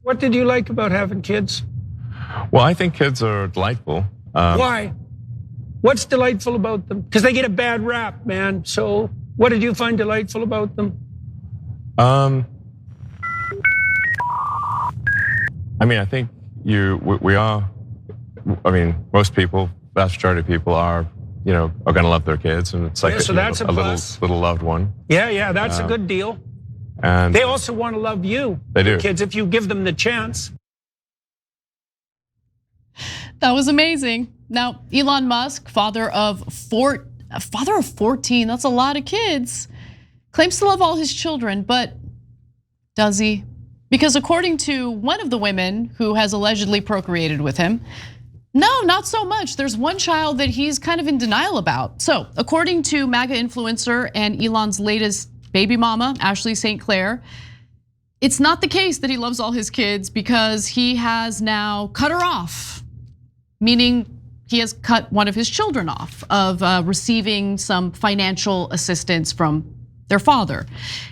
What did you like about having kids? Well, I think kids are delightful. Why? What's delightful about them? Because they get a bad rap, man. So what did you find delightful about them? I mean, I think we are. I mean, most people, vast majority of people are going to love their kids, and it's like Yeah, so that's a little loved one. Yeah, that's a good deal. And they also want to love you. They do. Kids, if you give them the chance. That was amazing. Now, Elon Musk, father of 14, that's a lot of kids, claims to love all his children, but does he? Because according to one of the women who has allegedly procreated with him, no, not so much. There's one child that he's kind of in denial about. So according to MAGA influencer and Elon's latest baby mama, Ashley St. Clair, it's not the case that he loves all his kids because he has now cut her off, meaning he has cut one of his children off of receiving some financial assistance from their father.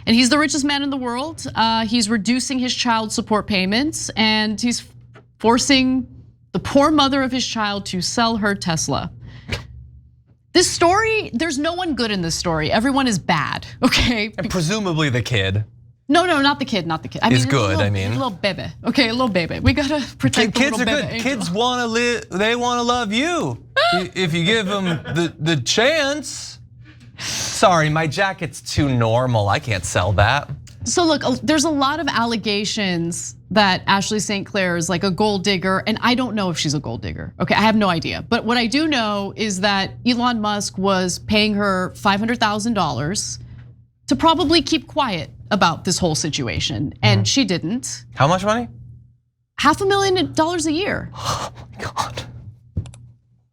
And he's the richest man in the world. He's reducing his child support payments and he's forcing the poor mother of his child to sell her Tesla. This story, there's no one good in this story. Everyone is bad, okay? And presumably the kid. No, not the kid, not the kid. I mean, is good. A little baby. Okay, a little baby. We gotta protect kids the little are baby. Good. Kids want to live. They want to love you if you give them the chance. Sorry, my jacket's too normal. I can't sell that. So look, there's a lot of allegations that Ashley St. Clair is like a gold digger, and I don't know if she's a gold digger. Okay, I have no idea. But what I do know is that Elon Musk was paying her $500,000 to probably keep quiet about this whole situation, and she didn't. How much money? $500,000 a year. Oh my God,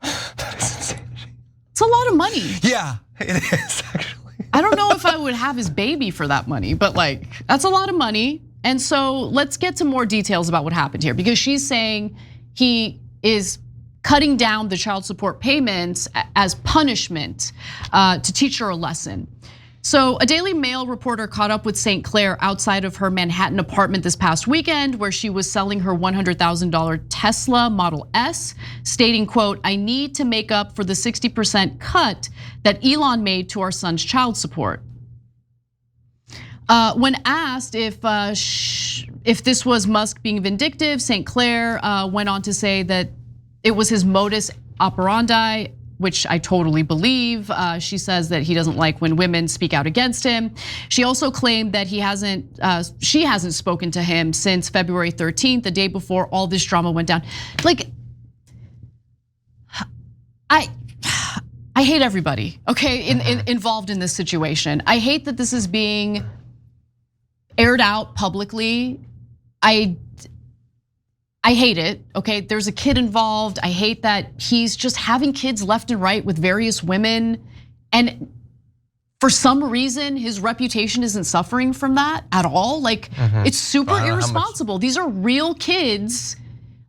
that is insane. It's a lot of money. Yeah, it is actually. I don't know if I would have his baby for that money, but like, that's a lot of money. And so let's get to more details about what happened here, because she's saying he is cutting down the child support payments as punishment to teach her a lesson. So a Daily Mail reporter caught up with St. Clair outside of her Manhattan apartment this past weekend, where she was selling her $100,000 Tesla Model S, stating, quote, "I need to make up for the 60% cut that Elon made to our son's child support." When asked if this was Musk being vindictive, St. Clair went on to say that it was his modus operandi, which I totally believe. She says that he doesn't like when women speak out against him. She also claimed that she hasn't spoken to him since February 13th, the day before all this drama went down. Like, I hate everybody, okay, involved in this situation. I hate that this is being aired out publicly. I hate it, okay? There's a kid involved. I hate that he's just having kids left and right with various women. And for some reason, his reputation isn't suffering from that at all. Like, it's super irresponsible. These are real kids.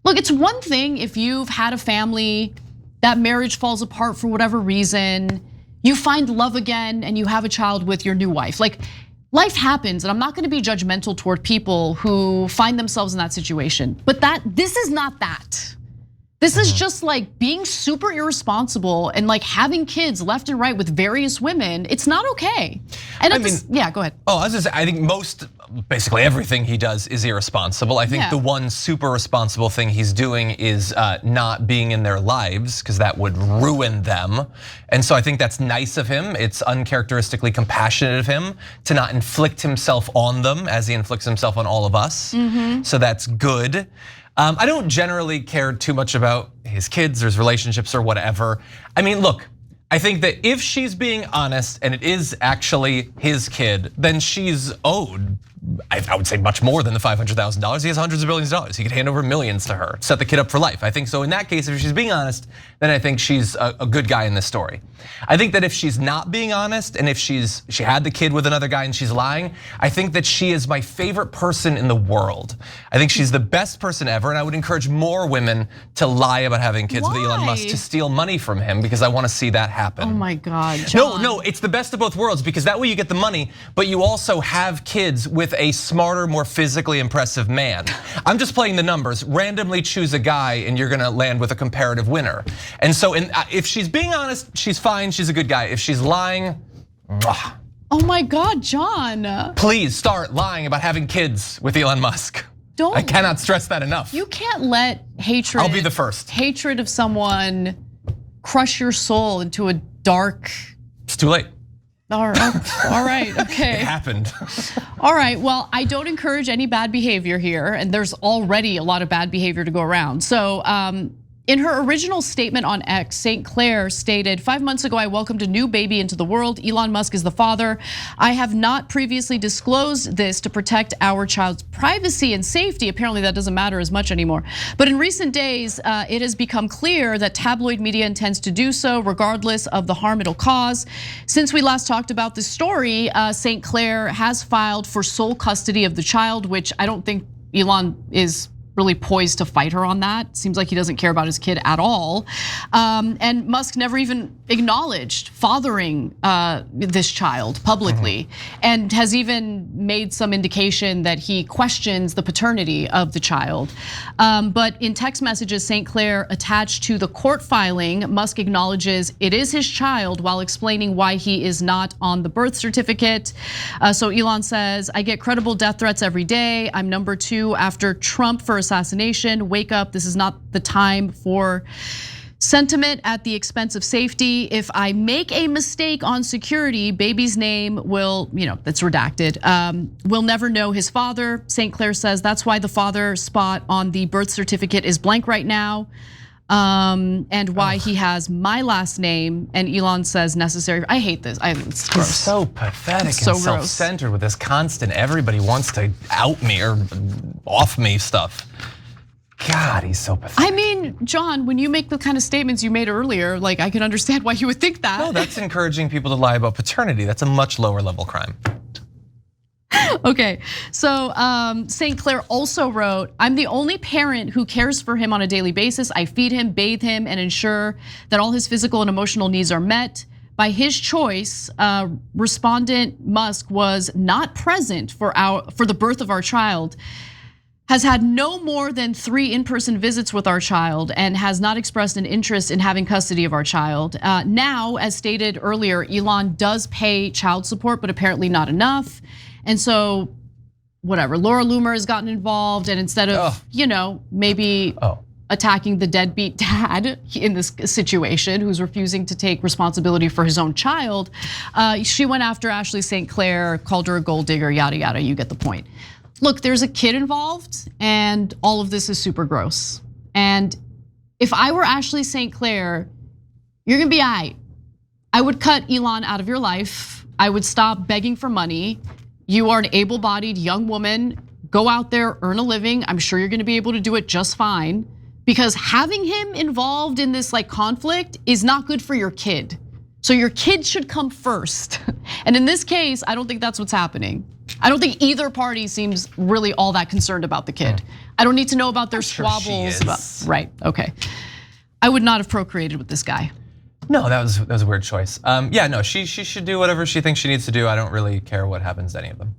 Look, it's one thing if you've had a family, that marriage falls apart for whatever reason, you find love again and you have a child with your new wife. Like, life happens, and I'm not gonna be judgmental toward people who find themselves in that situation. But this is not that. This is just like being super irresponsible and like having kids left and right with various women. It's not okay. And yeah, go ahead. Oh, I was just saying, I think basically everything he does is irresponsible. I think the one super responsible thing he's doing is not being in their lives, because that would ruin them. And so I think that's nice of him. It's uncharacteristically compassionate of him to not inflict himself on them as he inflicts himself on all of us. So that's good. I don't generally care too much about his kids or his relationships or whatever. I mean, look, I think that if she's being honest and it is actually his kid, then she's owed, I would say, much more than the $500,000. He has hundreds of billions of dollars. He could hand over millions to her, set the kid up for life. I think so in that case, if she's being honest, then I think she's a good guy in this story. I think that if she's not being honest and if she had the kid with another guy and she's lying, I think that she is my favorite person in the world. I think she's the best person ever, and I would encourage more women to lie about having kids with Elon Musk to steal money from him, because I want to see that happen. Oh my God, John. No, it's the best of both worlds, because that way you get the money, but you also have kids with with a smarter, more physically impressive man. I'm just playing the numbers. Randomly choose a guy and you're gonna land with a comparative winner. And so if she's being honest, she's fine, she's a good guy. If she's lying, oh my God, John. Please start lying about having kids with Elon Musk. I cannot stress that enough. You can't let hatred. I'll be the first. Hatred of someone crush your soul into a dark. It's too late. All right, okay. It happened. All right, well, I don't encourage any bad behavior here, and there's already a lot of bad behavior to go around. So in her original statement on X, St. Clair stated, 5 months ago, I welcomed a new baby into the world. Elon Musk is the father. I have not previously disclosed this to protect our child's privacy and safety. Apparently that doesn't matter as much anymore. But in recent days, it has become clear that tabloid media intends to do so regardless of the harm it'll cause. Since we last talked about this story, St. Clair has filed for sole custody of the child, which I don't think Elon is really poised to fight her on that. Seems like he doesn't care about his kid at all. And Musk never even acknowledged fathering this child publicly, and has even made some indication that he questions the paternity of the child. But in text messages St. Clair attached to the court filing, Musk acknowledges it is his child while explaining why he is not on the birth certificate. So Elon says, I get credible death threats every day. I'm number 2 after Trump for assassination. Wake up, this is not the time for sentiment at the expense of safety. If I make a mistake on security, baby's name will, that's redacted, we'll never know his father. St. Clair says that's why the father spot on the birth certificate is blank right now. And why he has my last name, and Elon says necessary. I hate this. It's gross. He's so pathetic and so self-centered with this constant everybody wants to out me or off me stuff. God, he's so pathetic. I mean, John, when you make the kind of statements you made earlier, like I can understand why you would think that. No, that's encouraging people to lie about paternity. That's a much lower level crime. Okay, so St. Clair also wrote, I'm the only parent who cares for him on a daily basis. I feed him, bathe him, and ensure that all his physical and emotional needs are met. By his choice, respondent Musk was not present for the birth of our child, has had no more than 3 in-person visits with our child, and has not expressed an interest in having custody of our child. Now, as stated earlier, Elon does pay child support, but apparently not enough. And so, whatever, Laura Loomer has gotten involved, and instead of, maybe attacking the deadbeat dad in this situation who's refusing to take responsibility for his own child, she went after Ashley St. Clair, called her a gold digger, yada, yada, you get the point. Look, there's a kid involved, and all of this is super gross. And if I were Ashley St. Clair, you're gonna be all right. I would cut Elon out of your life. I would stop begging for money. You are an able-bodied young woman. Go out there, earn a living. I'm sure you're gonna be able to do it just fine. Because having him involved in this conflict is not good for your kid. So your kid should come first. And in this case, I don't think that's what's happening. I don't think either party seems really all that concerned about the kid. I don't need to know about their squabbles. Right, okay. I would not have procreated with this guy. No, that was a weird choice. Yeah, no, she should do whatever she thinks she needs to do. I don't really care what happens to any of them.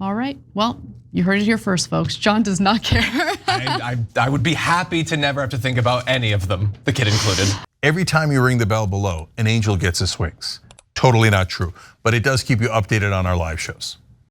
All right, well, you heard it here first, folks. John does not care. I would be happy to never have to think about any of them, the kid included. Every time you ring the bell below, an angel gets his wings. Totally not true, but it does keep you updated on our live shows.